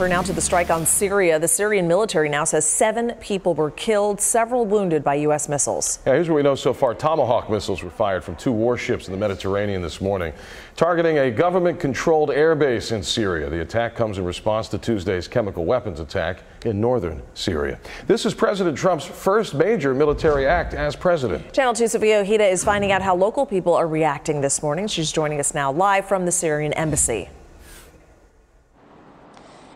Now to the strike on Syria. The Syrian military now says 7 people were killed, several wounded by U.S. missiles. Yeah, here's what we know so far. Tomahawk missiles were fired from 2 warships in the Mediterranean this morning, targeting a government-controlled airbase in Syria. The attack comes in response to Tuesday's chemical weapons attack in northern Syria. This is President Trump's first major military act as president. Channel 2's Sophia Ojeda is finding out how local people are reacting this morning. She's joining us now live from the Syrian embassy.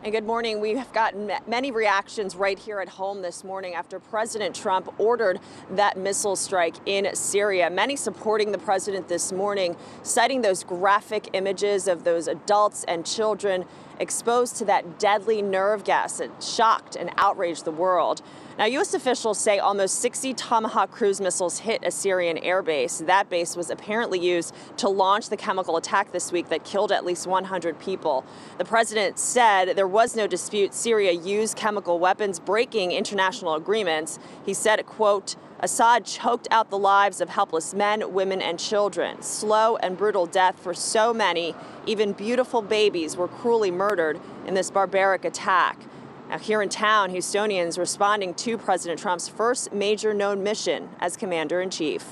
And good morning. We have gotten many reactions right here at home this morning after President Trump ordered that missile strike in Syria. Many supporting the president this morning, citing those graphic images of those adults and children exposed to that deadly nerve gas that shocked and outraged the world. Now, U.S. officials say almost 60 Tomahawk cruise missiles hit a Syrian airbase. That base was apparently used to launch the chemical attack this week that killed at least 100 people. The president said there was no dispute Syria used chemical weapons, breaking international agreements. He said, quote, Assad choked out the lives of helpless men, women, and children. Slow and brutal death for so many, even beautiful babies, were cruelly murdered in this barbaric attack. Now, here in town, Houstonians responding to President Trump's first major known mission as commander-in-chief.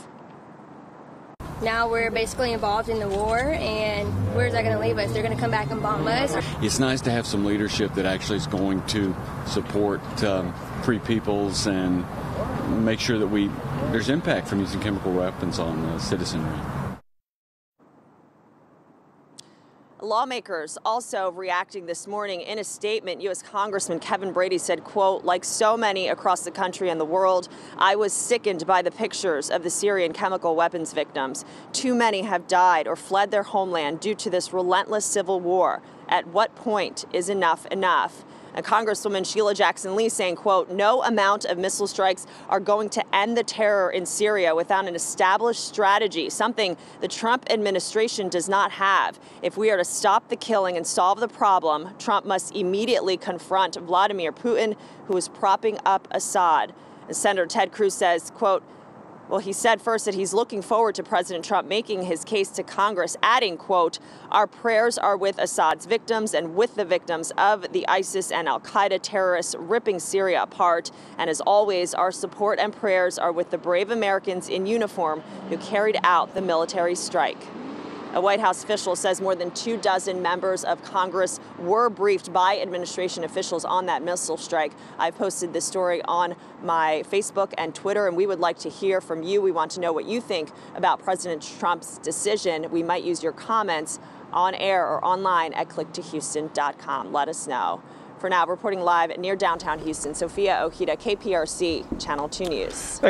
Now we're basically involved in the war, and where's that going to leave us? They're going to come back and bomb us. It's nice to have some leadership that actually is going to support free peoples and make sure that there's impact from using chemical weapons on citizenry. Lawmakers also reacting this morning. In a statement, U.S. Congressman Kevin Brady said, quote, like so many across the country and the world, I was sickened by the pictures of the Syrian chemical weapons victims. Too many have died or fled their homeland due to this relentless civil war. At what point is enough enough? And Congresswoman Sheila Jackson Lee saying, quote, no amount of missile strikes are going to end the terror in Syria without an established strategy, something the Trump administration does not have. If we are to stop the killing and solve the problem, Trump must immediately confront Vladimir Putin, who is propping up Assad. And Senator Ted Cruz says, quote, well, he said first that he's looking forward to President Trump making his case to Congress, adding, quote, our prayers are with Assad's victims and with the victims of the ISIS and al-Qaeda terrorists ripping Syria apart. And as always, our support and prayers are with the brave Americans in uniform who carried out the military strike. A White House official says more than 24 members of Congress were briefed by administration officials on that missile strike. I posted this story on my Facebook and Twitter, and we would like to hear from you. We want to know what you think about President Trump's decision. We might use your comments on air or online at clicktohouston.com. Let us know. For now, reporting live near downtown Houston, Sophia Ojeda, KPRC, Channel 2 News.